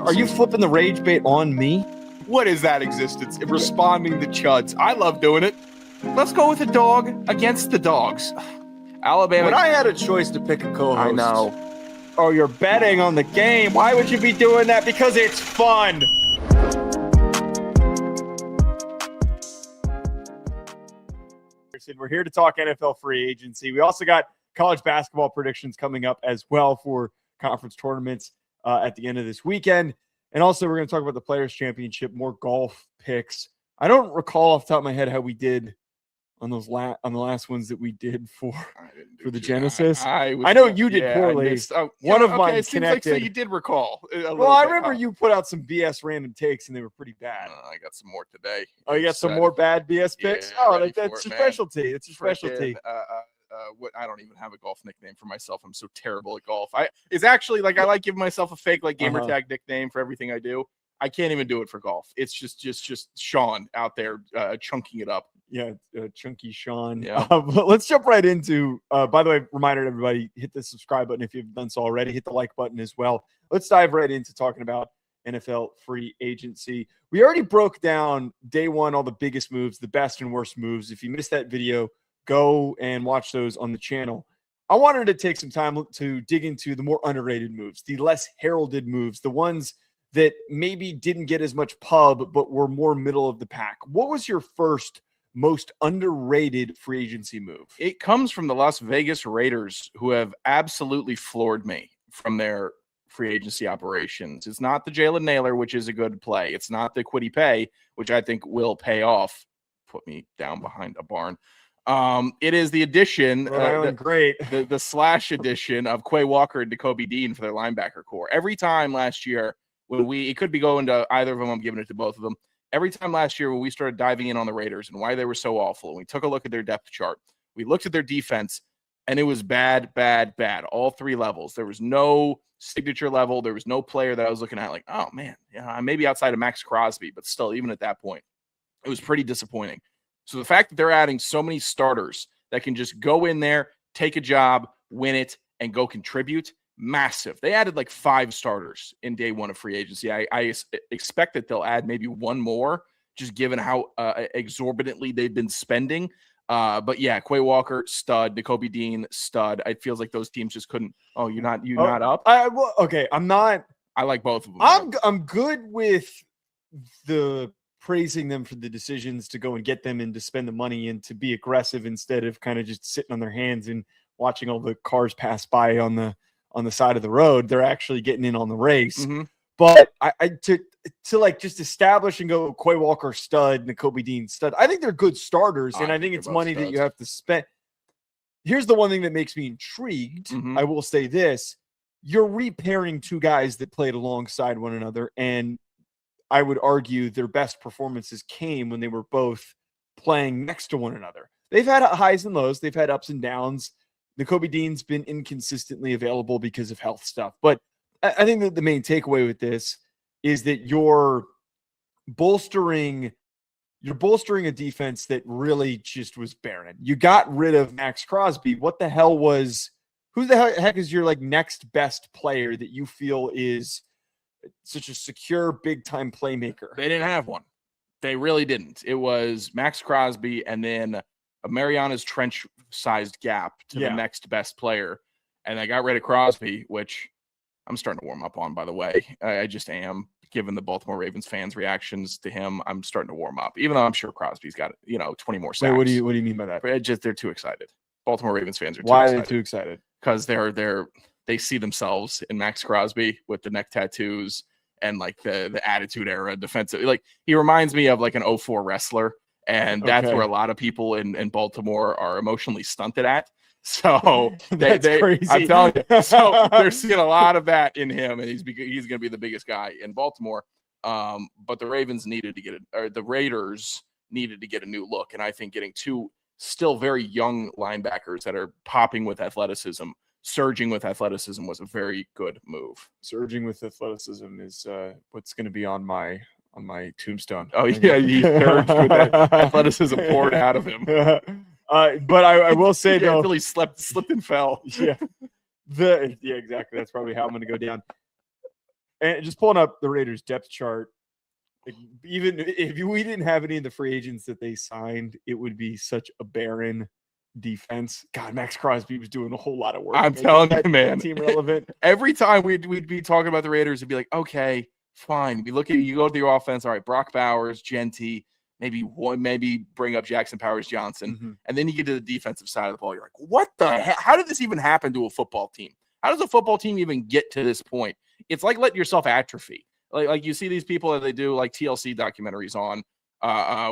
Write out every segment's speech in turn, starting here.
Are you flipping the rage bait on me? What is that existence? Responding to chuds. I love doing it. Let's go with the dog against the dogs. Alabama. When I had a choice to pick a co-host. I know. Oh, you're betting on the game. Why would you be doing that? Because it's fun. We're here to talk NFL free agency. We also got college basketball predictions coming up as well for conference tournaments at the end of this weekend. And also we're going to talk about the Players' Championship, more golf picks. I don't recall off the top of my head how we did on those on the last ones that we did for the Genesis. I know you did poorly. One of mine connected. Like, so you did recall. Well, I remember you put out some BS random takes and they were pretty bad. I got some more today. Oh, you got some more bad BS picks? Yeah, that's your specialty. It's your specialty. I don't even have a golf nickname for myself. I'm so terrible at golf. It's actually like I like giving myself a fake like gamer tag nickname for everything I do. I can't even do it for golf. It's just Sean out there chunking it up. Yeah, Chunky Sean. Yeah. But let's jump right into, by the way, reminder to everybody, hit the subscribe button if you've done so already. Hit the like button as well. Let's dive right into talking about NFL free agency. We already broke down day one, all the biggest moves, the best and worst moves. If you missed that video, go and watch those on the channel. I wanted to take some time to dig into the more underrated moves, the less heralded moves, the ones that maybe didn't get as much pub, but were more middle of the pack. What was your first most underrated free agency move? It comes from the Las Vegas Raiders, who have absolutely floored me from their free agency operations. It's not the Jalen Naylor, which is a good play. It's not the Kwity Paye, which I think will pay off. Put me down behind a barn. It is the addition, the slash addition of Quay Walker and Nakobe Dean for their linebacker core. Every time last year when it could be going to either of them, I'm giving it to both of them. Every time last year when we started diving in on the Raiders and why they were so awful, and we took a look at their depth chart, we looked at their defense, and it was bad, bad, bad. All three levels. There was no signature level. There was no player that I was looking at like, oh man, yeah, maybe outside of Max Crosby, but still, even at that point, it was pretty disappointing. So the fact that they're adding so many starters that can just go in there, take a job, win it, and go contribute, massive. They added like 5 starters in day one of free agency. I expect that they'll add maybe one more, just given how exorbitantly they've been spending. But yeah, Quay Walker, stud. Nakobe Dean, stud. It feels like those teams just couldn't. Oh, you're not up? Okay, I'm not. I like both of them. I'm good with the praising them for the decisions to go and get them and to spend the money and to be aggressive instead of kind of just sitting on their hands and watching all the cars pass by on the side of the road. They're actually getting in on the race. Mm-hmm. But to like just establish and go Quay Walker stud, Nakobe Dean stud. I think they're good starters, and I think it's money that you have to spend. Here's the one thing that makes me intrigued. Mm-hmm. I will say this: you're repairing 2 guys that played alongside one another, and I would argue their best performances came when they were both playing next to one another. They've had highs and lows. They've had ups and downs. Nakobe Dean's been inconsistently available because of health stuff. But I think that the main takeaway with this is that you're bolstering a defense that really just was barren. You got rid of Max Crosby. What the hell who the heck is your like next best player that you feel is such a secure big-time playmaker? They didn't have one. They really didn't. It was Max Crosby and then a Mariana's Trench-sized gap to the next best player. And they got rid of Crosby, which I'm starting to warm up on, by the way. I just am. Given the Baltimore Ravens fans' reactions to him, I'm starting to warm up, even though I'm sure Crosby's got 20 more sacks. Wait, what do you mean by that? They're too excited. Baltimore Ravens fans are too excited. Why are they too excited? Because they see themselves in Max Crosby with the neck tattoos and like the attitude era defensive. Like he reminds me of like an 04 wrestler, and that's where a lot of people in Baltimore are emotionally stunted at. So that's crazy. I'm telling you. So they're seeing a lot of that in him, and he's going to be the biggest guy in Baltimore. But the Raiders needed to get a new look, and I think getting 2 still very young linebackers that are popping with athleticism, surging with athleticism was a very good move. Surging with athleticism is what's going to be on my tombstone. Oh yeah, he surged with that athleticism poured out of him. But I will say though, until he slipped and fell. Yeah, exactly. That's probably how I'm going to go down. And just pulling up the Raiders depth chart, like, even if we didn't have any of the free agents that they signed, it would be such a barren defense. God, Max Crosby was doing a whole lot of work. I'm telling you, that man. Team relevant. Every time we'd be talking about the Raiders, it'd be like, okay, fine. We look at you go to your offense. All right, Brock Bowers, Genty, maybe bring up Jackson Powers-Johnson, and then you get to the defensive side of the ball. You're like, what the heck? How did this even happen to a football team? How does a football team even get to this point? It's like letting yourself atrophy. Like you see these people that they do like TLC documentaries on,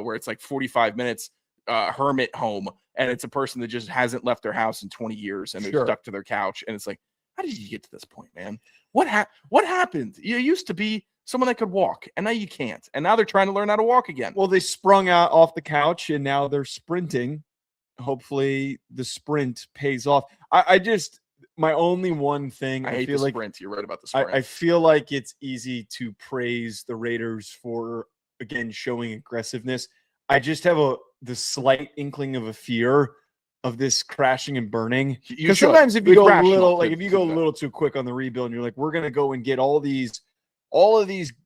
where it's like 45 minutes, hermit home, and it's a person that just hasn't left their house in 20 years and they're stuck to their couch, and it's like, how did you get to this point, man? What happened? You used to be someone that could walk, and now you can't, and now they're trying to learn how to walk again. Well, they sprung out off the couch, and now they're sprinting. Hopefully, the sprint pays off. My only one thing, I hate feel the like sprint. You're right about the sprint. I feel like it's easy to praise the Raiders for, again, showing aggressiveness. I just have the slight inkling of a fear of this crashing and burning. Because sometimes if you go a little too quick on the rebuild, and you're like, we're going to go and get all of these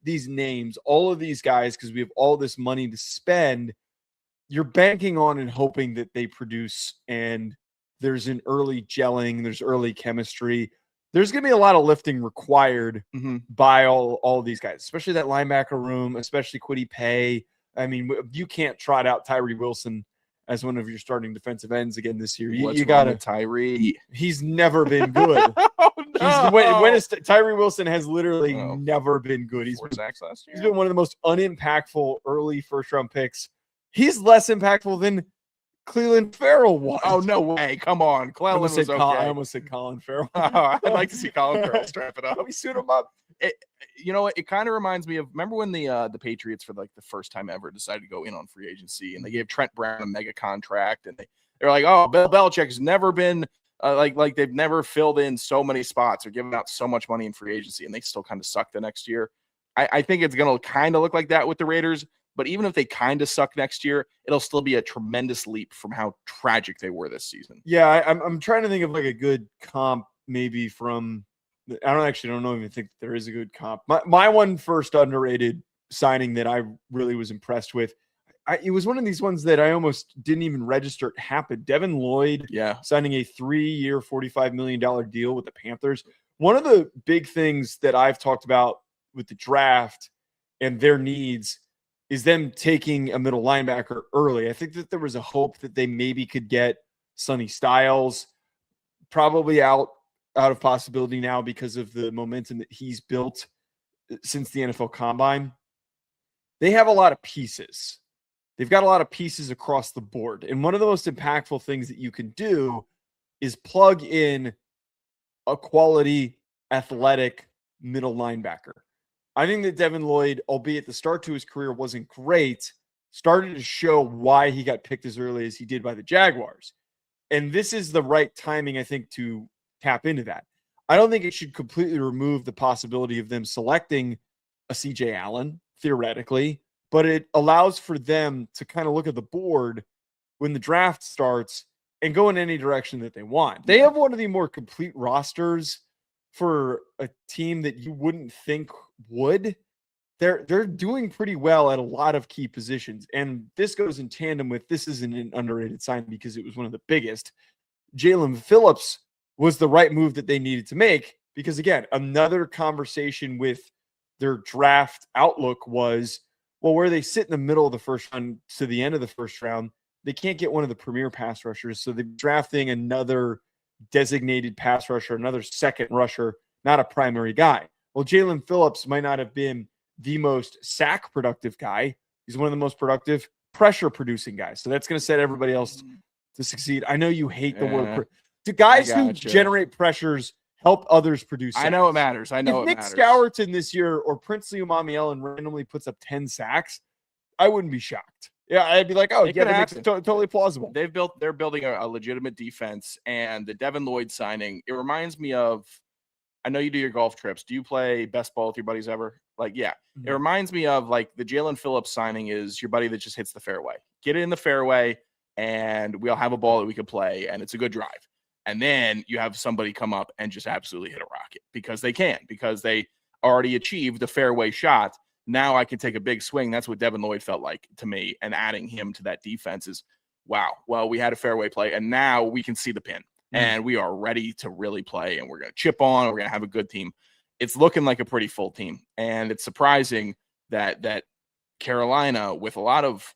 names, all of these guys, because we have all this money to spend, you're banking on and hoping that they produce, and there's an early gelling, there's early chemistry. There's going to be a lot of lifting required by all these guys, especially that linebacker room, especially Kwity Paye. I mean, you can't trot out Tyree Wilson as one of your starting defensive ends again this year. You got to Tyree. He's never been good. Oh, no. Tyree Wilson has literally never been good. He's 4 sacks last year. He's been one of the most unimpactful early first-round picks. He's less impactful than Cleveland Farrell was. Oh, no way. Come on. Cleveland was okay. I almost said Colin Farrell. I'd like to see Colin Farrell strap it up. We suit him up. You know what? It kind of reminds me of, remember when the Patriots, for like the first time ever, decided to go in on free agency, and they gave Trent Brown a mega contract, and they're like, oh, Bill Belichick's never been like they've never filled in so many spots or given out so much money in free agency, and they still kind of suck the next year. I think it's going to kind of look like that with the Raiders. But even if they kind of suck next year, it'll still be a tremendous leap from how tragic they were this season. Yeah, I'm trying to think of like a good comp maybe from – I don't even think there is a good comp. My one first underrated signing that I really was impressed with, it was one of these ones that I almost didn't even register it happened. Devin Lloyd signing a 3-year, $45 million deal with the Panthers. One of the big things that I've talked about with the draft and their needs – is them taking a middle linebacker early. I think that there was a hope that they maybe could get Sonny Styles, probably out of possibility now because of the momentum that he's built since the NFL Combine. They have a lot of pieces. They've got a lot of pieces across the board. And one of the most impactful things that you can do is plug in a quality, athletic middle linebacker. I think that Devin Lloyd, albeit the start to his career wasn't great, started to show why he got picked as early as he did by the Jaguars. And this is the right timing, I think, to tap into that. I don't think it should completely remove the possibility of them selecting a CJ Allen, theoretically, but it allows for them to kind of look at the board when the draft starts and go in any direction that they want. They have one of the more complete rosters for a team that you wouldn't think would. They're doing pretty well at a lot of key positions. And this goes in tandem with, this isn't an underrated sign because it was one of the biggest. Jalen Phillips was the right move that they needed to make because, again, another conversation with their draft outlook was, well, where they sit in the middle of the first round to the end of the first round, they can't get one of the premier pass rushers. So they're drafting another designated pass rusher, another second rusher, not a primary guy. Well, Jalen Phillips might not have been the most sack productive guy. He's one of the most productive pressure producing guys. So that's going to set everybody else to succeed. I know you hate the word. Do guys who generate pressures help others produce sacks? I know it matters. If Nick Scourton this year or Princely Umamielen randomly puts up 10 sacks, I wouldn't be shocked. Yeah, I'd be like, oh, yeah, that makes it totally plausible. They're building a legitimate defense, and the Devin Lloyd signing, it reminds me of, I know you do your golf trips. Do you play best ball with your buddies ever? Like, yeah. Mm-hmm. It reminds me of like the Jalen Phillips signing is your buddy that just hits the fairway. Get it in the fairway, and we'll have a ball that we could play, and it's a good drive. And then you have somebody come up and just absolutely hit a rocket because they can, because they already achieved a fairway shot. Now I can take a big swing. That's what Devin Lloyd felt like to me. And adding him to that defense is, wow, well, we had a fairway play, and now we can see the pin. And we are ready to really play, and we're going to chip on. We're going to have a good team. It's looking like a pretty full team. And it's surprising that Carolina, with a lot of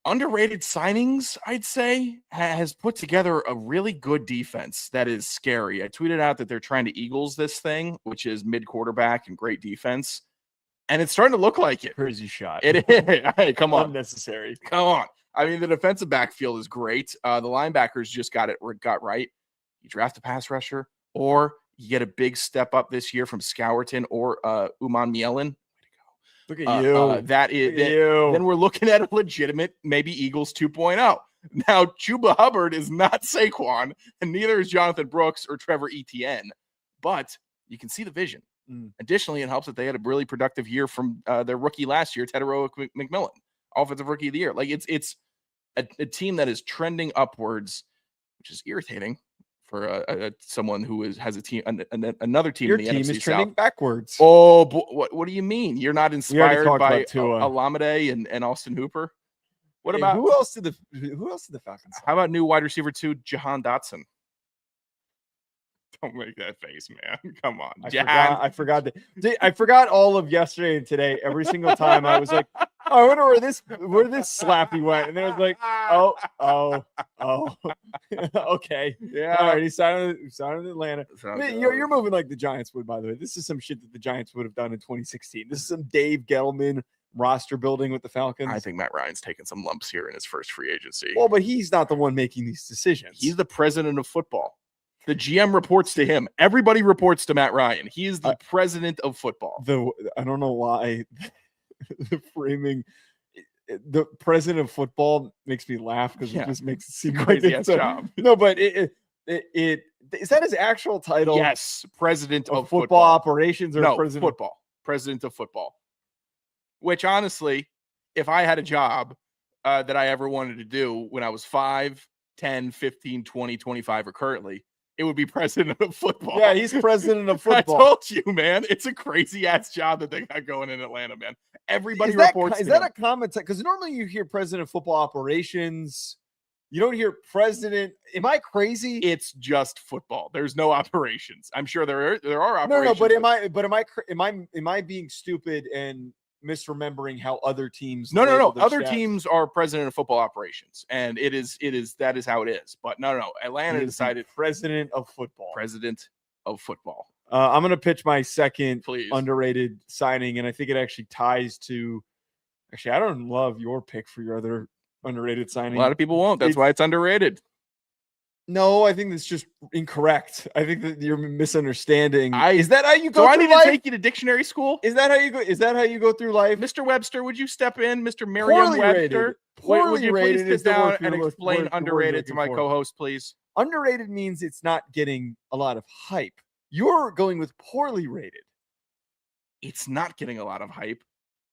underrated signings, I'd say, has put together a really good defense that is scary. I tweeted out that they're trying to Eagles this thing, which is mid-quarterback and great defense. And it's starting to look like it. Crazy shot. It is. Hey, come on. Unnecessary. Come on. I mean, the defensive backfield is great. The linebackers just got right. You draft a pass rusher, or you get a big step up this year from Scourton or Uman Mielen. Look at you. Then we're looking at a legitimate, maybe Eagles 2.0. Now, Chuba Hubbard is not Saquon, and neither is Jonathan Brooks or Trevor Etienne, but you can see the vision. Additionally, it helps that they had a really productive year from their rookie last year, Tedero McMillan, offensive rookie of the year. Like it's a team that is trending upwards, which is irritating for someone who has a team, another team. Your in the team NFC is trending South. Backwards. Oh, what do you mean? You're not inspired by Tua. Olamide and Austin Hooper? What Hey, about who else did the Falcons sign? how about new wide receiver 2, Jahan Dotson? Don't make that face, man. Come on. I forgot all of yesterday and today. Every single time I was like, oh, I wonder where this slappy went. And then I was like, oh, okay. Yeah. All right, he signed with Atlanta. Sounds You're moving like the Giants would, by the way. This is some shit that the Giants would have done in 2016. This is some Dave Gettleman roster building with the Falcons. I think Matt Ryan's taking some lumps here in his first free agency. Well, but he's not the one making these decisions. He's the president of football. The GM reports to him. Everybody reports to Matt Ryan. He is the president of football. I don't know why the framing, the president of football makes me laugh because it just makes it seem crazy like ass job. No, but it is that his actual title? Yes, president of football operations, or no, president football. President of football. Which honestly, if I had a job that I ever wanted to do when I was 5, 10, 15, 20, 25, or currently, it would be president of football. Yeah, he's president of football. I told you, man. It's a crazy ass job that they got going in Atlanta, man. Everybody reports. Is that a comment? Because normally you hear president of football operations. You don't hear president. Am I crazy? It's just football. There's no operations. I'm sure there are operations. No, but am I being stupid and misremembering how other teams? No. Other teams are president of football operations, and that is how it is. But no. Atlanta decided president of football. President of football. I'm gonna pitch my second Please. Underrated signing, and I think it actually ties to. Actually, I don't love your pick for your other underrated signing. A lot of people won't. That's why it's underrated. No, I think that's just incorrect. I think that you're misunderstanding. Is that how you go? Do I through need life? to take you to dictionary school? Is that how you go? Is that how you go through life? Mr. Webster, would you step in? Mr. Merriam-Webster, would you please sit down and explain underrated to my co-host, please? Underrated means it's not getting a lot of hype. You're going with poorly rated. It's not getting a lot of hype.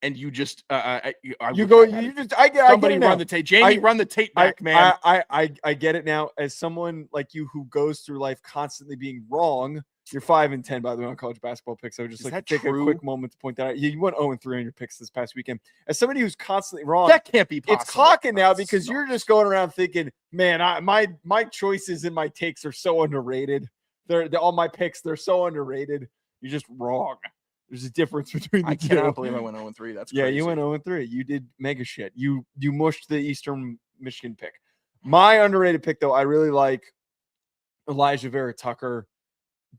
And you just, I get it now. Run the tape. Jamie, run the tape back, man. I get it now. As someone like you who goes through life constantly being wrong, you're 5-10, by the way, on college basketball picks. I would just like to take a quick moment to point that out. You went 0-3 on your picks this past weekend. As somebody who's constantly wrong, that can't be possible. It's clocking now because you're just going around thinking, man, my choices and my takes are so underrated. They're all my picks. They're so underrated. You're just wrong. There's a difference between the two. I cannot believe I went 0-3. That's crazy. Yeah, you went 0-3. You did mega shit. You mushed the Eastern Michigan pick. My underrated pick, though, I really like Elijah Vera Tucker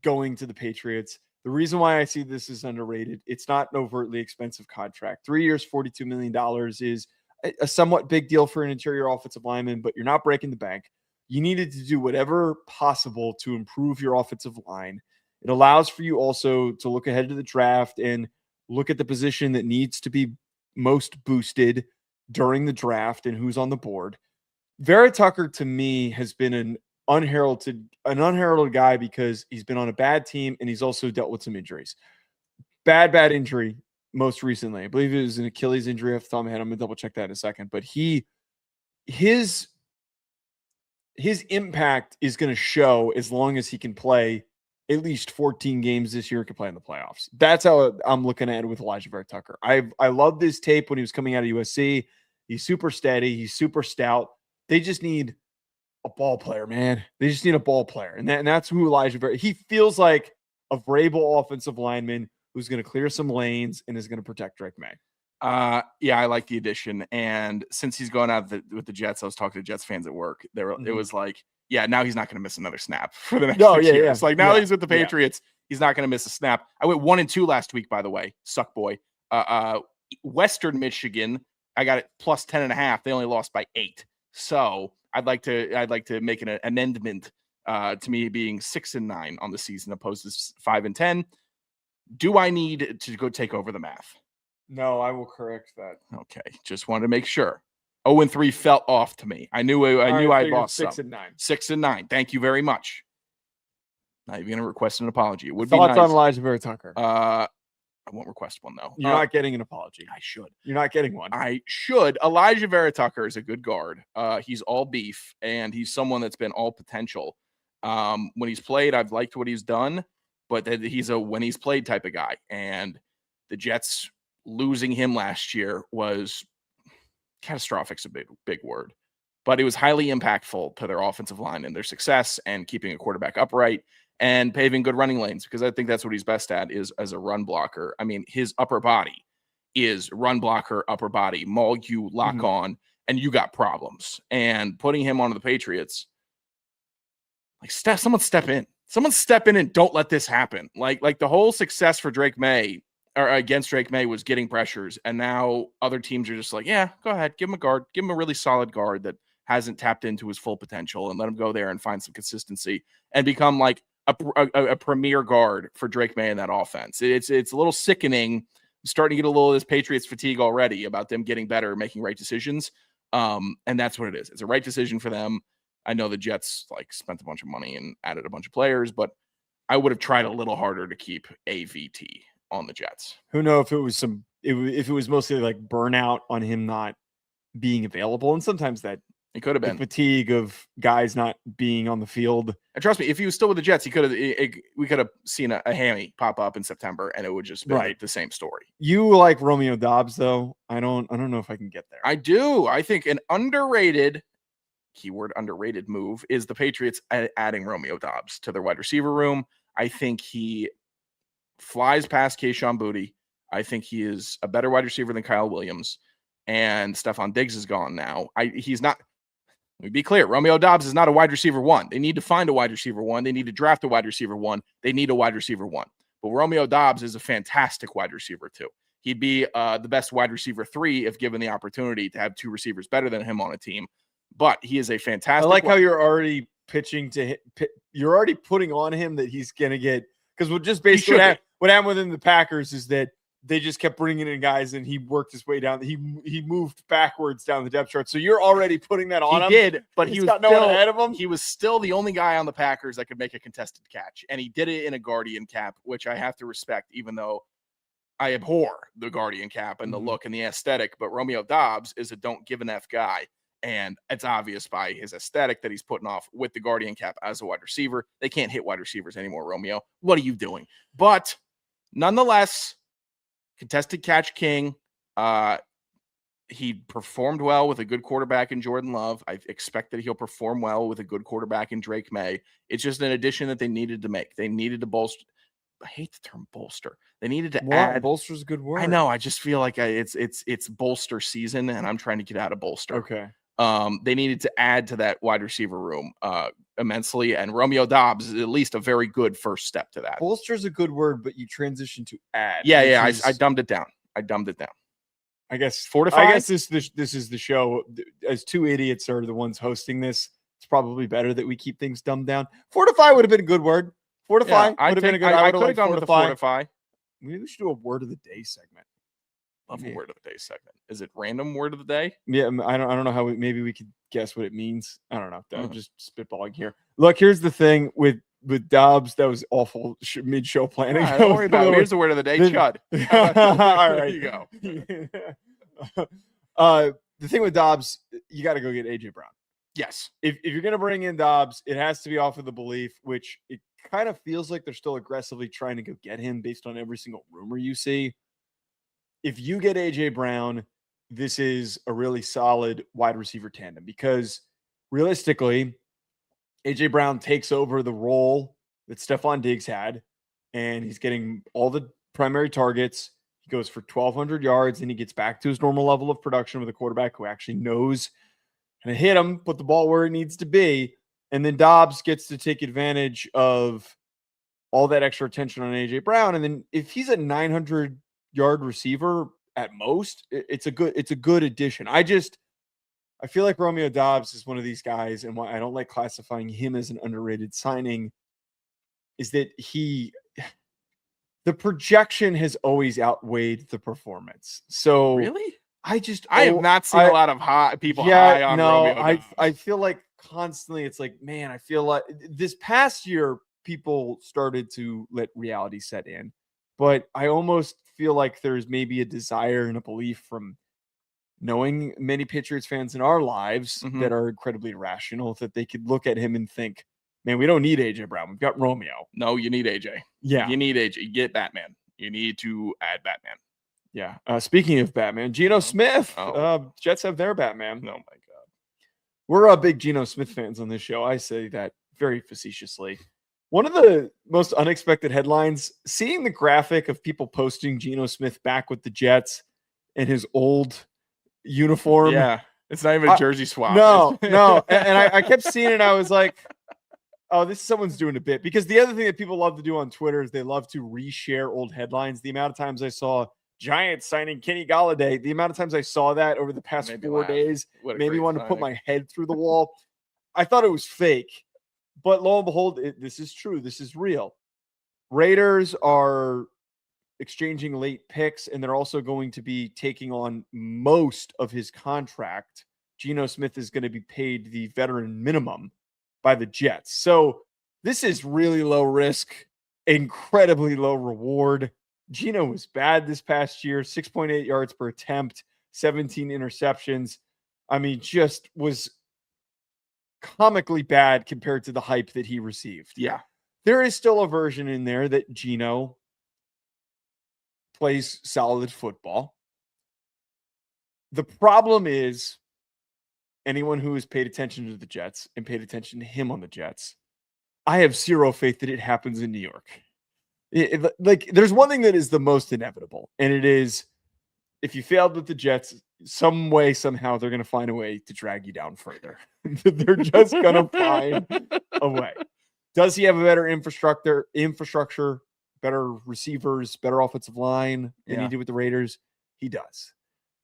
going to the Patriots. The reason why I see this as underrated, it's not an overtly expensive contract. 3 years, $42 million is a somewhat big deal for an interior offensive lineman, but you're not breaking the bank. You needed to do whatever possible to improve your offensive line. It allows for you also to look ahead to the draft and look at the position that needs to be most boosted during the draft and who's on the board. Vera Tucker, to me, has been an unheralded guy because he's been on a bad team and he's also dealt with some injuries. Bad injury most recently. I believe it was an Achilles injury off the top of my head. I'm going to double check that in a second. But his impact is going to show as long as he can play at least 14 games this year, could play in the playoffs. That's how I'm looking at it with Elijah Vera Tucker. I loved his tape when he was coming out of USC. He's super steady. He's super stout. They just need a ball player, man. They just need a ball player. And that's who Elijah Vera, he feels like a Vrabel offensive lineman who's going to clear some lanes and is going to protect Drake May. Yeah, I like the addition. And since he's going out with the Jets, I was talking to Jets fans at work. It was like, yeah, now he's not going to miss another snap for the next 6 years. Like now that he's with the Patriots, he's not going to miss a snap. I went 1-2 last week, by the way. Suck boy. Western Michigan, I got it plus 10.5. They only lost by 8. So I'd like to make an amendment to me being 6-9 on the season opposed to 5-10. Do I need to go take over the math? No, I will correct that. Okay, just wanted to make sure. 0-3 felt off to me. I knew I lost 6-9. 6-9. Thank you very much. Not even gonna request an apology. It would Thoughts be nice. on Elijah Vera Tucker? I won't request one though. You're not getting an apology. I should. You're not getting one. I should. Elijah Vera Tucker is a good guard. He's all beef, and he's someone that's been all potential. When he's played, I've liked what he's done, but he's a when he's played type of guy. And the Jets losing him last year was catastrophic's a big word, but it was highly impactful to their offensive line and their success and keeping a quarterback upright and paving good running lanes, because I think that's what he's best at, is as a run blocker. I mean, his upper body is run blocker, upper body, maul you, lock on, and you got problems. And putting him onto the Patriots, like someone step in and don't let this happen. Like the whole success for Drake May or against Drake May was getting pressures, and now other teams are just like, yeah, go ahead, give him a guard, give him a really solid guard that hasn't tapped into his full potential, and let him go there and find some consistency and become like a premier guard for Drake May in that offense. It's a little sickening. I'm starting to get a little of this Patriots fatigue already about them getting better, making right decisions. And that's what it is. It's a right decision for them. I know the Jets spent a bunch of money and added a bunch of players, but I would have tried a little harder to keep AVT on the Jets. Who knows if it was if it was mostly like burnout on him not being available, and sometimes that it could have been fatigue of guys not being on the field. And trust me, if he was still with the Jets, we could have seen a hammy pop up in September, and it would just be like the same story. You like Romeo Doubs, though? I don't know if I can get there. I do. I think an underrated, keyword underrated move is the Patriots adding Romeo Doubs to their wide receiver room. I think he flies past Kayshon Boutte. I think he is a better wide receiver than Kyle Williams, and Stephon Diggs is gone now. He's not. Let me be clear. Romeo Doubs is not a wide receiver one. They need to find a wide receiver one. They need to draft a wide receiver one. They need a wide receiver one. But Romeo Doubs is a fantastic wide receiver too. He'd be the best wide receiver 3 if given the opportunity to have 2 receivers better than him on a team. But he is a fantastic. I like how you're already pitching to him. You're already putting on him that he's going to get, because what happened with him, the Packers, is that they just kept bringing in guys, and he worked his way down. He moved backwards down the depth chart. So you're already putting that on him. He did, but he was got no one ahead of him. He was still the only guy on the Packers that could make a contested catch, and he did it in a Guardian cap, which I have to respect, even though I abhor the Guardian cap and the look and the aesthetic. But Romeo Doubs is a don't give an F guy, and it's obvious by his aesthetic that he's putting off with the Guardian cap as a wide receiver. They can't hit wide receivers anymore, Romeo. What are you doing? But nonetheless, contested catch king. He performed well with a good quarterback in Jordan Love. I expect that he'll perform well with a good quarterback in Drake May. It's just an addition that they needed to make. They needed to bolster. I hate the term bolster. They needed to add. Bolster is a good word. I know. I just feel like it's bolster season, and I'm trying to get out of bolster. Okay. They needed to add to that wide receiver room immensely, and Romeo Doubs is at least a very good first step to that. Bolster is a good word, but you transition to add. Yeah. I dumbed it down. I guess fortify. I guess this is the show. As 2 idiots are the ones hosting this, it's probably better that we keep things dumbed down. Fortify would have been a good word. Fortify would have been a good. I could have gone with the fortify. Maybe we should do a word of the day segment. Love a word of the day segment. Is it random word of the day? Yeah, I don't know how maybe we could guess what it means. I don't know. I'm just spitballing here. Look, here's the thing with Doubs. That was awful mid-show planning. Don't worry about it. Here's the word of the day, Chud. All right, there you go. The thing with Doubs, you got to go get AJ Brown. Yes. If you're going to bring in Dobbs, it has to be off of the belief, which it kind of feels like they're still aggressively trying to go get him based on every single rumor you see. If you get A.J. Brown, this is a really solid wide receiver tandem because realistically, A.J. Brown takes over the role that Stephon Diggs had, and he's getting all the primary targets. He goes for 1,200 yards, and he gets back to his normal level of production with a quarterback who actually knows how to hit him, put the ball where it needs to be. And then Dobbs gets to take advantage of all that extra attention on A.J. Brown. And then if he's a 900-yard receiver at most, it's a good addition. I feel like Romeo Dobbs is one of these guys, and why I don't like classifying him as an underrated signing is that the projection has always outweighed the performance. So really, I have not seen a lot of people high on Romeo Dobbs. I feel like constantly it's like, man, I feel like this past year people started to let reality set in, but I almost feel like there's maybe a desire and a belief from knowing many Patriots fans in our lives that are incredibly rational that they could look at him and think, man, we don't need AJ Brown. We've got Romeo. No, you need AJ. Yeah. You need AJ. Get Batman. You need to add Batman. Yeah. Speaking of Batman, Geno Smith. Jets have their Batman. Oh, my God. We're big Geno Smith fans on this show. I say that very facetiously. One of the most unexpected headlines, seeing the graphic of people posting Geno Smith back with the Jets in his old uniform. Yeah. It's not even a jersey swap. No. And I kept seeing it. I was like, oh, this is someone's doing a bit. Because the other thing that people love to do on Twitter is they love to reshare old headlines. The amount of times I saw Giants signing Kenny Golladay, the amount of times I saw that over the past 4 days, maybe wanted to put my head through the wall. I thought it was fake. But lo and behold, this is true. This is real. Raiders are exchanging late picks, and they're also going to be taking on most of his contract. Geno Smith is going to be paid the veteran minimum by the Jets. So this is really low risk, incredibly low reward. Geno was bad this past year, 6.8 yards per attempt, 17 interceptions. I mean, just was comically bad compared to the hype that he received. Yeah. There is still a version in there that Geno plays solid football. The problem is anyone who has paid attention to the Jets and paid attention to him on the Jets, I have zero faith that it happens in New York. There's one thing that is the most inevitable, and it is if you failed with the Jets, some way, somehow, they're going to find a way to drag you down further. They're just going to find a way. Does he have a better infrastructure, better receivers, better offensive line than he did with the Raiders? He does.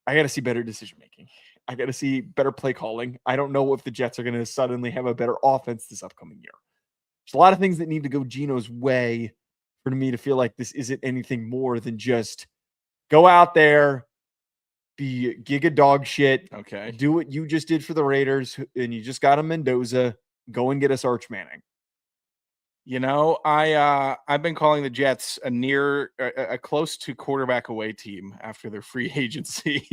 I got to see better decision-making. I got to see better play calling. I don't know if the Jets are going to suddenly have a better offense this upcoming year. There's a lot of things that need to go Geno's way for me to feel like this isn't anything more than just go out there, be giga dog shit. Okay. Do what you just did for the Raiders, and you just got a Mendoza. Go and get us Arch Manning. You know, I've been calling the Jets a close to quarterback away team after their free agency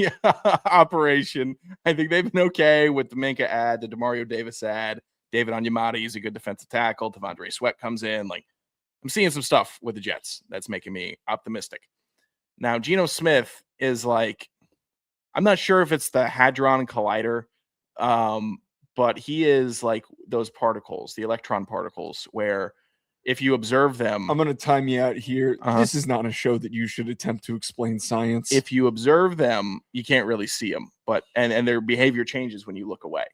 operation. I think they've been okay with the Minka ad, the DeMario Davis ad. David Onyemata is a good defensive tackle. Devondre Sweat comes in. Like, I'm seeing some stuff with the Jets that's making me optimistic. Now, Geno Smith is like, I'm not sure if it's the Hadron Collider, but he is like those particles, the electron particles, where if you observe them... I'm going to time you out here. This is not a show that you should attempt to explain science. If you observe them, you can't really see them, but and their behavior changes when you look away.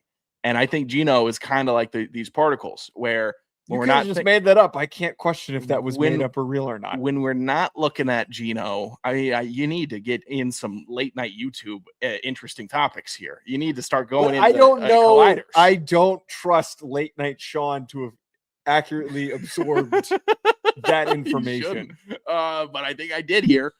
And I think Geno is kind of like these particles where... We're not just made that up. I can't question if that was made up or real or not. When we're not looking at Geno, you need to get in some late night YouTube interesting topics here. You need to start going. I don't know. Colliders. I don't trust late night Sean to have accurately absorbed that information. But I think I did here.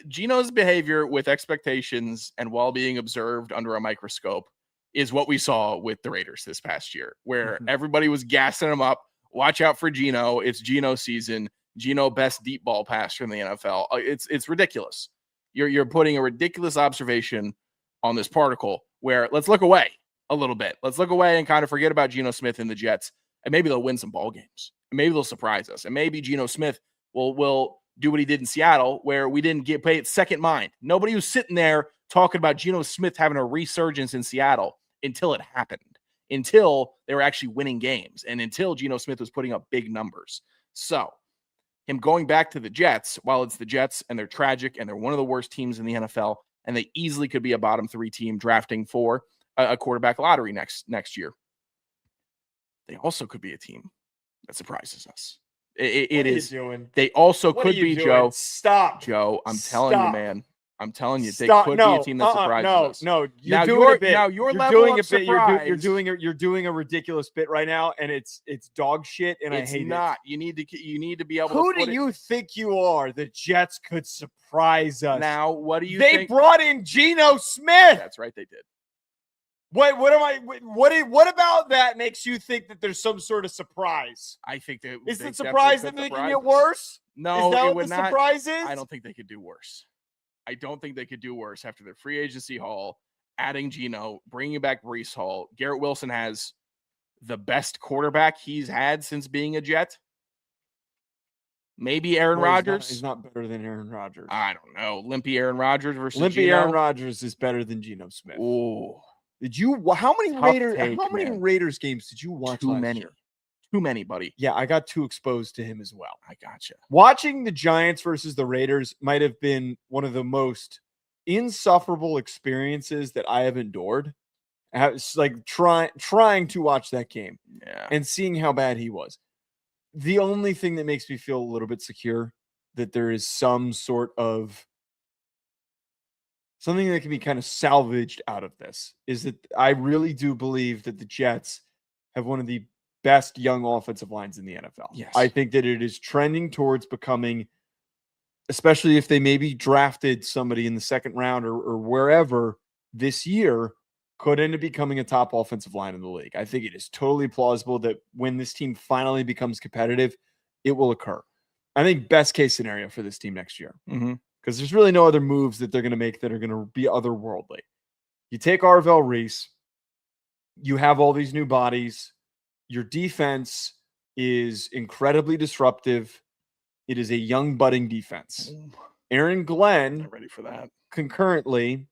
Geno's behavior with expectations and while being observed under a microscope is what we saw with the Raiders this past year, where everybody was gassing him up. Watch out for Geno. It's Geno season. Geno, best deep ball passer in the NFL. It's ridiculous. You're putting a ridiculous observation on this particle where let's look away. a little bit. Let's look away and kind of forget about Geno Smith and the Jets, and maybe they'll win some ball games. And maybe they'll surprise us. And maybe Geno Smith will do what he did in Seattle, where we didn't pay it second mind. Nobody was sitting there talking about Geno Smith having a resurgence in Seattle until it happened, until they were actually winning games, and until Geno Smith was putting up big numbers. So him going back to the Jets, while it's the Jets and they're tragic and they're one of the worst teams in the NFL, and they easily could be a bottom 3 team drafting for a quarterback lottery next year, they also could be a team that surprises us. It is. They also could be, Joe. Stop, Joe. I'm telling you, man. I'm telling you, they could be a team that surprises us. No, you're doing a bit. Now you're doing a bit. You're doing a ridiculous bit right now, and it's dog shit, and I hate it. It's not. You need to be able. Who do you think you are? The Jets could surprise us. Now, what do you? They brought in Geno Smith. That's right, they did. What about that makes you think that there's some sort of surprise? I think that is the surprise that they can get worse? No, is that it what would the not. Surprise is? I don't think they could do worse. I don't think they could do worse after their free agency haul, adding Geno, bringing back Breece Hall. Garrett Wilson has the best quarterback he's had since being a Jet. Maybe Aaron Rodgers. He's not better than Aaron Rodgers. I don't know. Limpy Aaron Rodgers versus Limpy Geno. Aaron Rodgers is better than Geno Smith. Oh. Did you? How many Raiders games did you watch? Too many, buddy. Yeah, I got too exposed to him as well. I gotcha. Watching the Giants versus the Raiders might have been one of the most insufferable experiences that I have endured. It's like trying to watch that game, and seeing how bad he was. The only thing that makes me feel a little bit secure that there is some sort of something that can be kind of salvaged out of this is that I really do believe that the Jets have one of the best young offensive lines in the NFL. Yes. I think that it is trending towards becoming, especially if they maybe drafted somebody in the second round or wherever this year, could end up becoming a top offensive line in the league. I think it is totally plausible that when this team finally becomes competitive, it will occur. I think best case scenario for this team next year. Because there's really no other moves that they're going to make that are going to be otherworldly. You take Arvell Reese, you have all these new bodies. Your defense is incredibly disruptive. It is a young, budding defense. Aaron Glenn, not ready for that. Concurrently,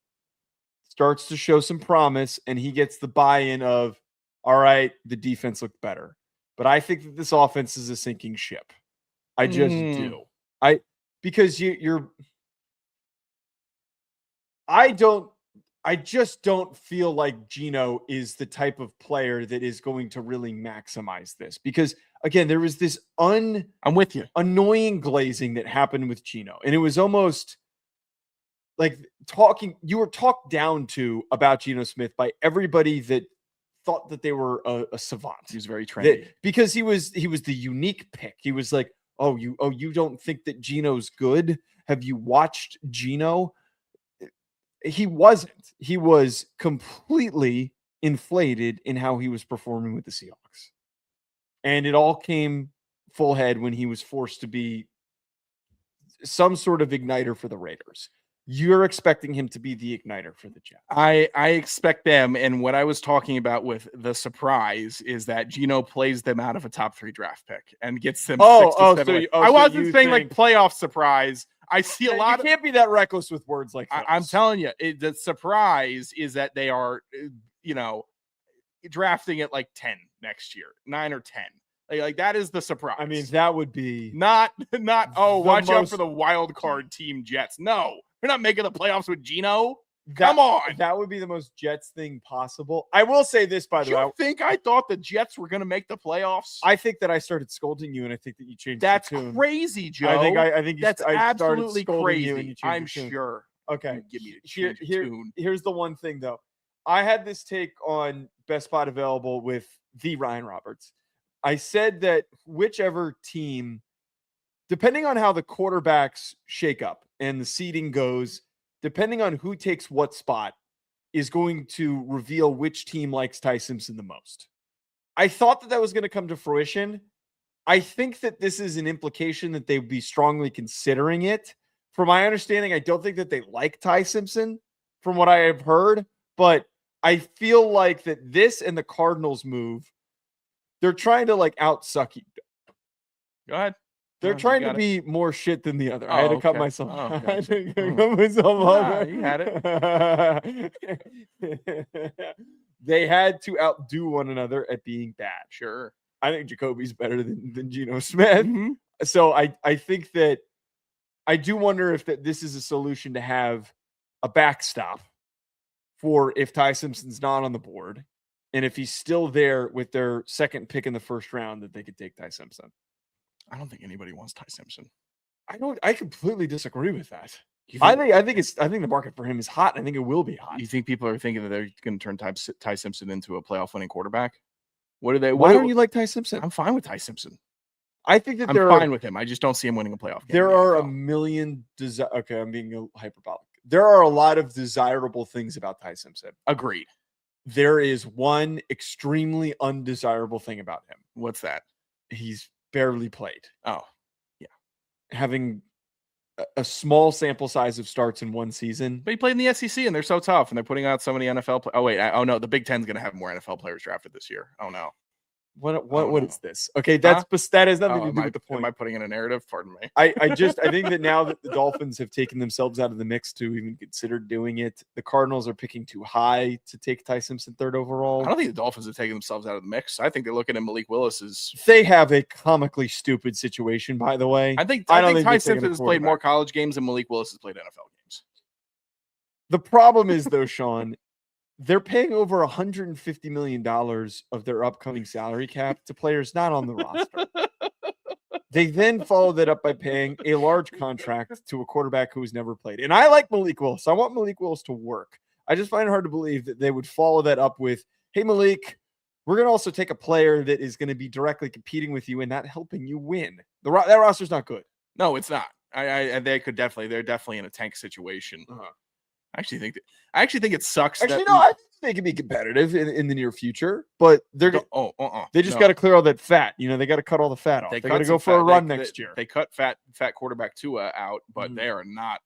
starts to show some promise, and he gets the buy-in of, all right, the defense looked better. But I think that this offense is a sinking ship. I just do. Because I just don't feel like Geno is the type of player that is going to really maximize this. Because again, there was this I'm with you. Annoying glazing that happened with Geno. And it was almost like you were talked down to about Geno Smith by everybody that thought that they were a savant. He was very trendy. Because he was the unique pick. He was like, you don't think that Geno's good? Have you watched Geno? He wasn't. He was completely inflated in how he was performing with the Seahawks. And it all came full head when he was forced to be some sort of igniter for the Raiders. You're expecting him to be the igniter for the Jets. I expect them. And what I was talking about with the surprise is that Geno plays them out of a top 3 draft pick and gets them 6 to 7. I wasn't saying like playoff surprise. I see a lot. You can't be that reckless with words like that. I'm telling you, the surprise is that they are, drafting at like 10 next year, 9 or 10. Like that is the surprise. I mean, that would be not. Watch out for the wild card team Jets. No, we're not making the playoffs with Geno. Come on. That would be the most Jets thing possible. I will say this, by the way. You think I thought the Jets were going to make the playoffs? I think that I started scolding you, and I think that you changed That's the tune. Crazy, Joe. I think that's absolutely crazy. I'm sure. Okay. Give me the tune. Here's the one thing, though. I had this take on Best Spot Available with the Ryan Roberts. I said that whichever team, depending on how the quarterbacks shake up and the seeding goes, depending on who takes what spot, is going to reveal which team likes Ty Simpson the most. I thought that was going to come to fruition. I think that this is an implication that they would be strongly considering it. From my understanding, I don't think that they like Ty Simpson, from what I have heard, but I feel like that this and the Cardinals move, they're trying to like out-suck you. Go ahead. They're trying to be more shit than the other. I had to cut myself. Oh, I had to okay. cut myself off. You had it. They had to outdo one another at being bad. Sure. I think Jacoby's better than Geno Smith. Mm-hmm. So I think that I do wonder if this is a solution to have a backstop for if Ty Simpson's not on the board, and if he's still there with their second pick in the first round, that they could take Ty Simpson. I don't think anybody wants Ty Simpson. I completely disagree with that. I think the market for him is hot. I think it will be hot. You think people are thinking that they're going to turn Ty Simpson into a playoff winning quarterback? Why don't you like Ty Simpson? I'm fine with Ty Simpson. I think that I'm fine with him. I just don't see him winning a playoff game. There are a million okay, I'm being hyperbolic. There are a lot of desirable things about Ty Simpson. Agreed. There is one extremely undesirable thing about him. What's that? He's barely played. Oh, yeah. Having a small sample size of starts in one season. But he played in the SEC, and they're so tough, and they're putting out so many NFL Oh, wait. Oh, no. The Big Ten's going to have more NFL players drafted this year. Oh, no. What is this? Okay, that has nothing to do with the point. Am I putting in a narrative? Pardon me. I think that now that the Dolphins have taken themselves out of the mix to even consider doing it, the Cardinals are picking too high to take Ty Simpson third overall. I don't think the Dolphins have taken themselves out of the mix. I think they're looking at Malik Willis as they have a comically stupid situation, by the way. I think Ty Simpson has played more college games than Malik Willis has played NFL games. The problem is though, Sean, they're paying over $150 million of their upcoming salary cap to players not on the roster. They then follow that up by paying a large contract to a quarterback who has never played. And I like Malik Willis. I want Malik Willis to work. I just find it hard to believe that they would follow that up with, hey, Malik, we're going to also take a player that is going to be directly competing with you and not helping you win. That roster's not good. No, it's not. They're definitely in a tank situation. Uh-huh. I actually think it sucks. I think they can be competitive in the near future, but they just got to clear all that fat. They got to cut all the fat off. They got to go for a run next year. They cut fat quarterback Tua out, but they are not.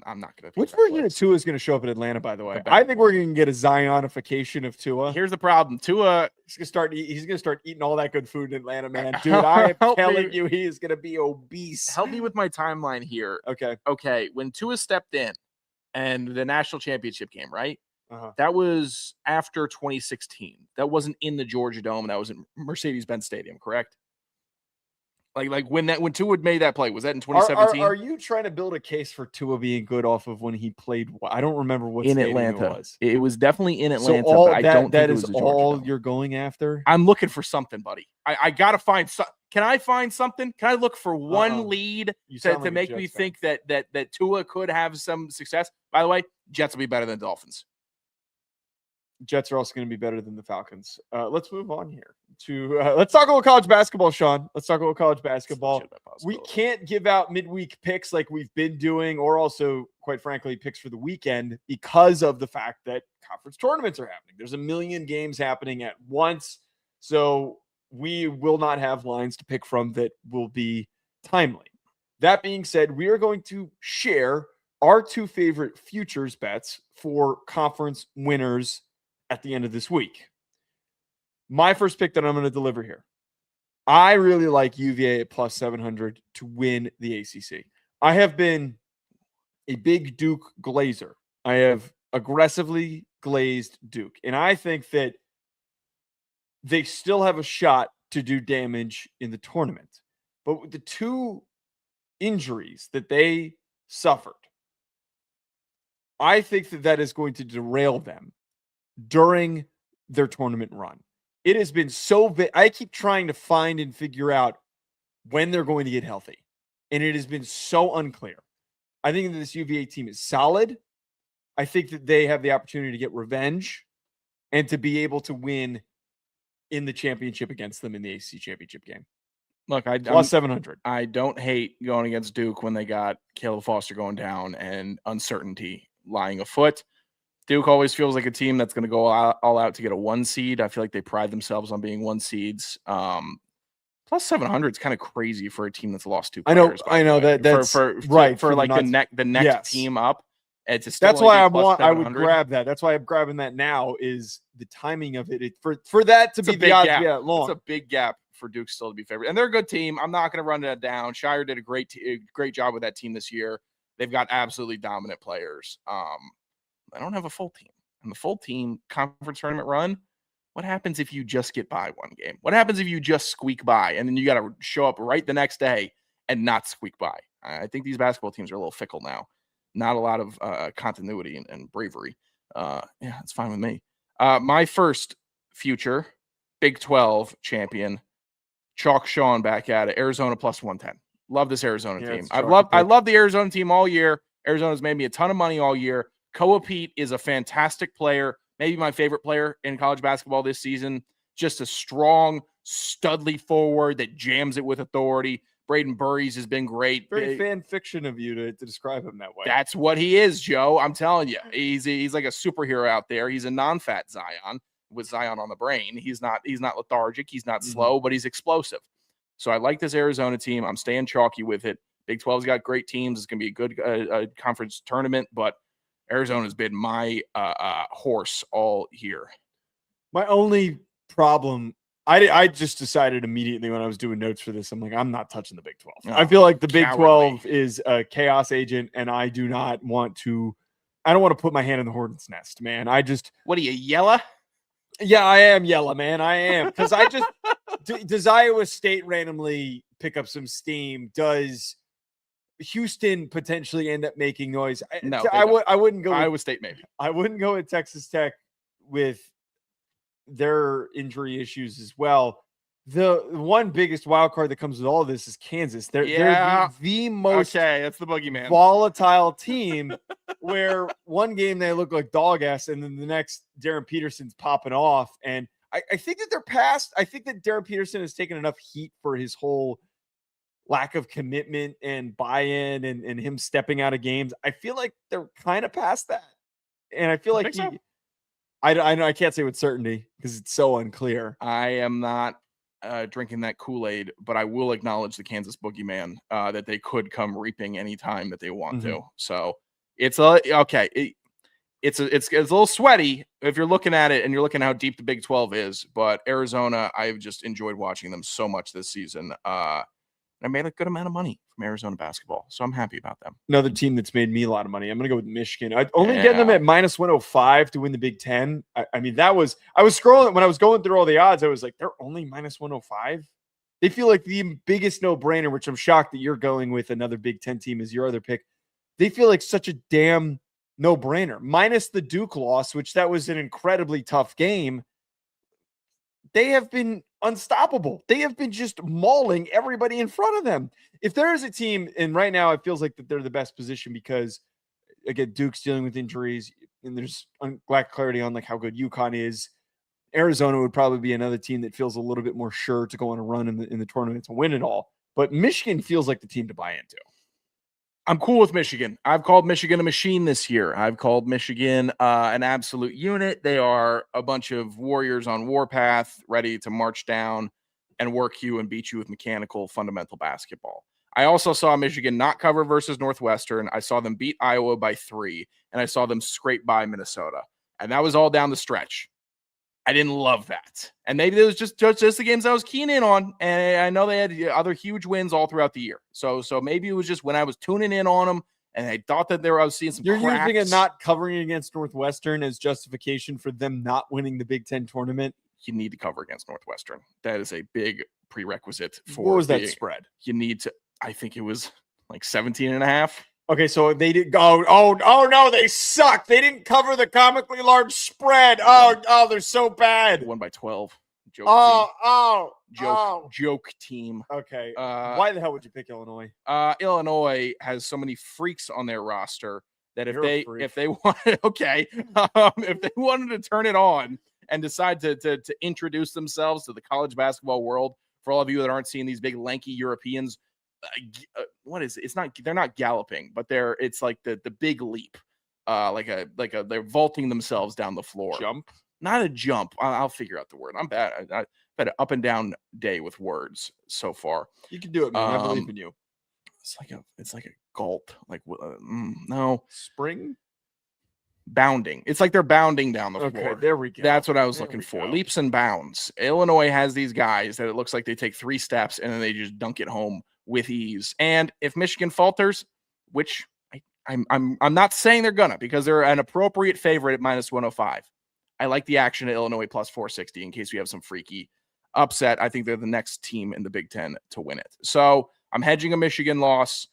I'm not going to. Which version of Tua is going to show up in Atlanta? By the way, I think we're going to get a Zionification of Tua. Here's the problem: Tua, he's going to start eating all that good food in Atlanta, man. Dude, I am telling you, he is going to be obese. Help me with my timeline here. Okay. When Tua stepped in, and the national championship game, right? Uh-huh. That was after 2016. That wasn't in the Georgia Dome. That was in Mercedes-Benz Stadium, correct? Like when Tua made that play, was that in 2017? Are you trying to build a case for Tua being good off of when he played? I don't remember what in stadium Atlanta it was. It was definitely in Atlanta. So but I don't think it was all Dome. You're going after. I'm looking for something, buddy. I gotta find. Can I find something? Can I look for one lead to make me think that Tua could have some success? By the way, Jets will be better than Dolphins. Jets are also going to be better than the Falcons. Let's move on here to let's talk a little college basketball, Sean. Let's talk a little college basketball. We can't give out midweek picks like we've been doing, or also, quite frankly, picks for the weekend because of the fact that conference tournaments are happening. There's a million games happening at once, so we will not have lines to pick from that will be timely. That being said, we are going to share our two favorite futures bets for conference winners at the end of this week. My first pick that I'm going to deliver here. I really like UVA at plus 700 to win the ACC. I have been a big Duke glazer. I have aggressively glazed Duke. And I think that they still have a shot to do damage in the tournament. But with the two injuries that they suffered, I think that is going to derail them during their tournament run. It has been so I keep trying to find and figure out when they're going to get healthy, and it has been so unclear. I think that this UVA team is solid. I think that they have the opportunity to get revenge and to be able to win in the championship against them in the ACC championship game. Look, plus 700. I don't hate going against Duke when they got Caleb Foster going down and uncertainty lying afoot. Duke always feels like a team that's going to go all out to get a 1 seed. I feel like they pride themselves on being 1 seeds. Plus 700 is kind of crazy for a team that's lost 2 players. I know that's for right for like the next team up. That's why I would grab that. That's why I'm grabbing that now is the timing of it. For that to be the odds be that long. It's a big gap for Duke still to be favored. And they're a good team. I'm not going to run that down. Shire did a great job with that team this year. They've got absolutely dominant players. I don't have a full team. And the full team conference tournament run, what happens if you just get by one game? What happens if you just squeak by and then you got to show up right the next day and not squeak by? I think these basketball teams are a little fickle now. Not a lot of continuity and bravery. Yeah, it's fine with me. My first future Big 12 champion, Chalk Sean back at it. Arizona plus 110. Love this Arizona team. I love the Arizona team all year. Arizona's made me a ton of money all year. Koa Pete is a fantastic player. Maybe my favorite player in college basketball this season. Just a strong, studly forward that jams it with authority. Braden Burries has been great. Very fan fiction of you to describe him that way. That's what he is, Joe. I'm telling you. He's like a superhero out there. He's a non-fat Zion with Zion on the brain. He's not lethargic. He's not slow, but he's explosive. So I like this Arizona team. I'm staying chalky with it. Big 12's got great teams. It's going to be a good conference tournament, but Arizona's been my horse all year. My only problem, I just decided immediately when I was doing notes for this, I'm like, I'm not touching the Big 12. I feel like the Big 12 is a chaos agent, and I don't want to put my hand in the hornet's nest, man. What are you, yella? Yeah, I am yellow, man. I am. Because does Iowa State randomly pick up some steam? Does Houston potentially end up making noise? No, I wouldn't go Iowa State, maybe. I wouldn't go with Texas Tech with their injury issues as well. The one biggest wild card that comes with all of this is Kansas. They're the most that's the boogeyman volatile team where one game they look like dog ass and then the next Darren Peterson's popping off. And I think that they're past. I think that Darren Peterson has taken enough heat for his whole lack of commitment and buy-in and him stepping out of games. I feel like they're kind of past that. And I feel like I can't say with certainty because it's so unclear. I am not drinking that Kool-Aid, but I will acknowledge the Kansas boogeyman that they could come reaping anytime that they want to. So it's it's a little sweaty if you're looking at it and you're looking at how deep the Big 12 is. But Arizona, I've just enjoyed watching them so much this season. I made a good amount of money from Arizona basketball, so I'm happy about them. Another team that's made me a lot of money. I'm going to go with Michigan. I'd only getting them at minus 105 to win the Big 10. I mean, I was scrolling when I was going through all the odds. I was like, they're only minus 105. They feel like the biggest no-brainer, which I'm shocked that you're going with another Big 10 team as your other pick. They feel like such a damn no-brainer. Minus the Duke loss, which that was an incredibly tough game. They have been unstoppable. They have been just mauling everybody in front of them. If there is a team, and right now it feels like that they're the best position because, again, Duke's dealing with injuries, and there's lack clarity on like how good UConn is. Arizona would probably be another team that feels a little bit more sure to go on a run in the tournament to win it all. But Michigan feels like the team to buy into. I'm cool with Michigan. I've called Michigan a machine this year. I've called Michigan an absolute unit. They are a bunch of warriors on warpath, ready to march down and work you and beat you with mechanical, fundamental basketball. I also saw Michigan not cover versus Northwestern. I saw them beat Iowa by 3, and I saw them scrape by Minnesota. And that was all down the stretch. I didn't love that. And maybe it was just the games I was keen in on. And I know they had other huge wins all throughout the year. So maybe it was just when I was tuning in on them and I thought that I was seeing some You're cracks. using it not covering against Northwestern as justification for them not winning the Big 10 tournament? You need to cover against Northwestern. That is a big prerequisite for what was that spread? You need to, I think it was like 17.5. Okay, so they did go. Oh no, they suck. They didn't cover the comically large spread. Oh, they're so bad. They won by 12. Joke team. Okay. Why the hell would you pick Illinois? Illinois has so many freaks on their roster that if they wanted to turn it on and decide to introduce themselves to the college basketball world, for all of you that aren't seeing these big lanky Europeans. What is it? It's not, they're not galloping, but it's like the big leap, they're vaulting themselves down the floor. Jump, not a jump. I'll figure out the word. I'm bad. I've had an up and down day with words so far. You can do it, man. I believe in you. It's like a gulp. Like no spring. bounding. It's like they're bounding down the Okay, floor. there we go. That's what I was looking for. Leaps and bounds. Illinois has these guys that it looks like they take 3 steps and then they just dunk it home with ease. And if Michigan falters, which I'm not saying they're gonna, because they're an appropriate favorite at -105. I like the action at Illinois +460 in case we have some freaky upset. I think they're the next team in the Big Ten to win it. So I'm hedging a Michigan loss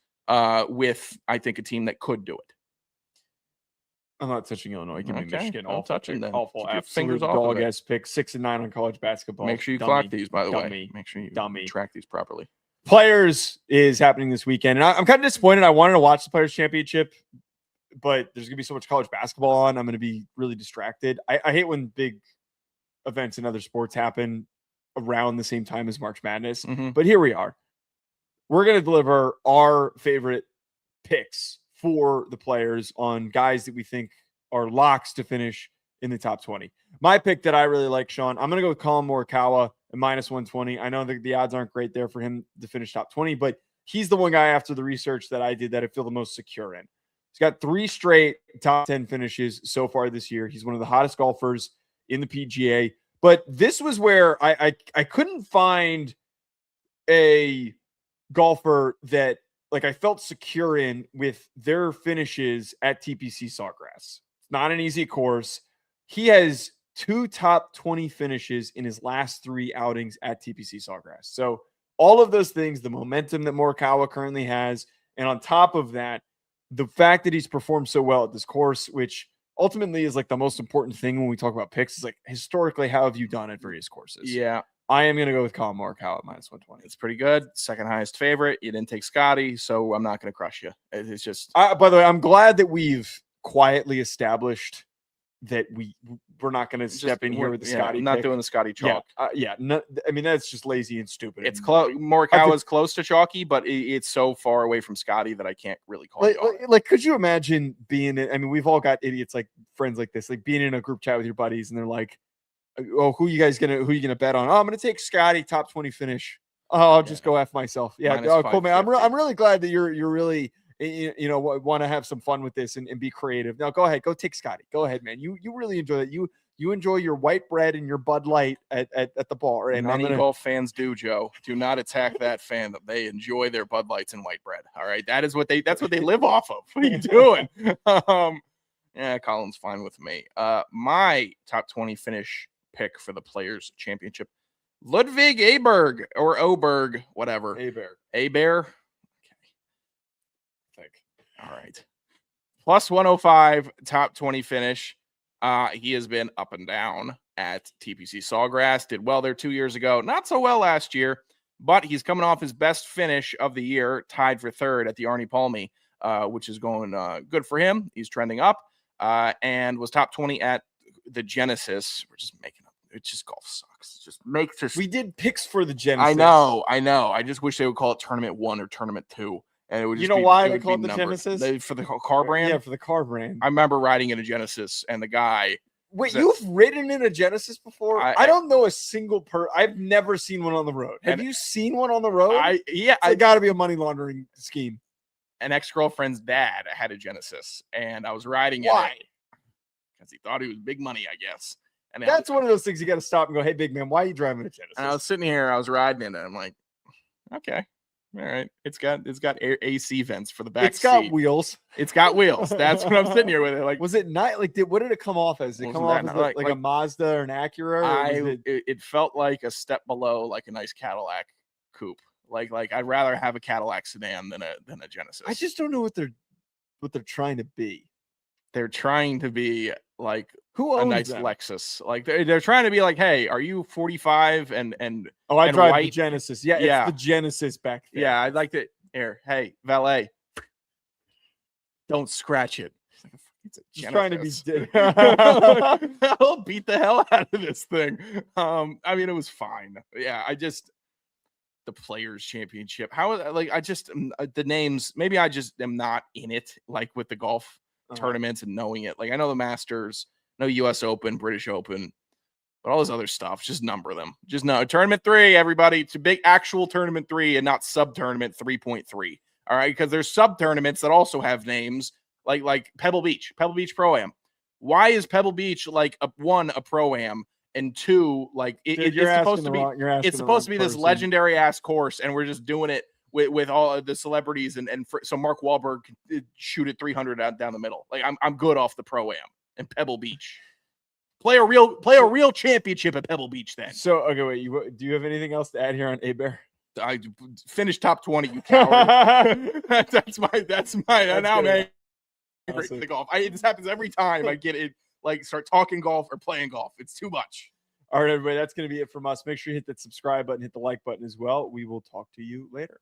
with, I think, a team that could do it. I'm not touching Illinois. Give me Michigan. I'm touching them. Awful. Keep your Absolute fingers off dog of it. ass pick. 6-9 on college basketball. Make sure you Dummy. clock these, by the way. Dummy. Make sure you Dummy. track these properly. Players is happening this weekend. And I'm kind of disappointed. I wanted to watch the Players Championship, but there's going to be so much college basketball on. I'm going to be really distracted. I hate when big events in other sports happen around the same time as March Madness. But here we are. We're going to deliver our favorite picks for the players on guys that we think are locks to finish in the top 20. My pick that I really like, Sean, I'm going to go with Colin Morikawa at -120. I know that the odds aren't great there for him to finish top 20, but he's the one guy after the research that I did that I feel the most secure in. He's got 3 straight top 10 finishes so far this year. He's one of the hottest golfers in the PGA. But this was where I couldn't find a golfer that like I felt secure in with their finishes at TPC Sawgrass. It's not an easy course. He has 2 top 20 finishes in his last 3 outings at TPC Sawgrass. So all of those things, the momentum that Morikawa currently has, and on top of that, the fact that he's performed so well at this course, which ultimately is like the most important thing when we talk about picks, is like historically, how have you done at various courses? Yeah. I am going to go with Colin Morikawa at -120. It's pretty good. Second highest favorite. You didn't take Scotty, so I'm not going to crush you. It's just. By the way, I'm glad that we've quietly established that we're not going to step in here with the Scotty. I'm not doing the Scotty chalk. No, I mean, that's just lazy and stupid. It's close. Morikawa is close to chalky, but it's so far away from Scotty that I can't really call it. Like, could you imagine being in? I mean, we've all got idiots like friends like this, like being in a group chat with your buddies, and they're like, "Oh, who you gonna bet on? Oh, I'm gonna take Scotty top 20 finish. Oh, I'll just go F myself. Yeah, cool, man. I'm really glad that you're really want to have some fun with this and be creative. Now go ahead, go take Scotty. Go ahead, man. You really enjoy that. You enjoy your white bread and your Bud Light at the bar. And many golf fans do, Joe. Do not attack that fan. They enjoy their Bud Lights and white bread. All right, that's what they live off of. What are you doing? Yeah, Colin's fine with me. My top 20 finish pick for the Players Championship, Ludwig Aberg or Oberg, whatever. Aber. All right. +105 top 20 finish. He has been up and down at TPC Sawgrass. Did well there 2 years ago. Not so well last year, but he's coming off his best finish of the year, tied for 3rd at the Arnie Palmy, which is going good for him. He's trending up and was top 20 at the Genesis. We're just making up. It's just golf sucks. We did picks for the Genesis. I know. I just wish they would call it Tournament 1 or Tournament 2. And it would just why they call it the Genesis? For the car brand? Yeah, for the car brand. I remember riding in a Genesis, and the guy. Wait, you've ridden in a Genesis before? I don't know a single I've never seen one on the road. Have you seen one on the road? I got to be a money laundering scheme. An ex-girlfriend's dad had a Genesis, and I was riding it. Why? Because he thought he was big money, I guess. And that's one of those things you got to stop and go, "Hey, big man, why are you driving a Genesis?" And I was sitting here, I was riding it, and I'm like, okay. All right. It's got AC vents for the back seat. Wheels. It's got wheels. That's what I'm sitting here with it. Like, was it not like what did it come off as? Did it come off as like a Mazda or an Acura? It felt like a step below like a nice Cadillac coupe. Like I'd rather have a Cadillac sedan than a Genesis. I just don't know what they're trying to be. They're trying to be like a nice them? Lexus. Like they're trying to be like, hey, are you 45 and I drive white? the Genesis. Yeah, it's the Genesis back there. Yeah, I'd like to here. Hey, valet, don't scratch it. It's a Genesis. Trying to be I'll beat the hell out of this thing. I mean, it was fine. Yeah, the Players Championship. The names, maybe I just am not in it like with the golf tournaments and knowing it. Like I know the Masters, no US Open, British Open, but all this other stuff, just number them. Just know tournament 3, everybody. It's a big actual tournament 3 and not sub tournament 3.3. All right, because there's sub tournaments that also have names like Pebble Beach Pro-Am. Why is Pebble Beach like a pro-am, and two, like it's supposed to be it's supposed to be this legendary ass course, and we're just doing it with all of the celebrities so Mark Wahlberg can shoot it 300 out down the middle. Like I'm good off the pro-am and Pebble Beach. Play a real championship at Pebble Beach then. So okay, wait. Do you have anything else to add here on A-Bear? I finished top 20, you coward. that's my now, man. Awesome. The golf. This happens every time I get it. Like start talking golf or playing golf. It's too much. All right, everybody. That's going to be it from us. Make sure you hit that subscribe button, hit the like button as well. We will talk to you later.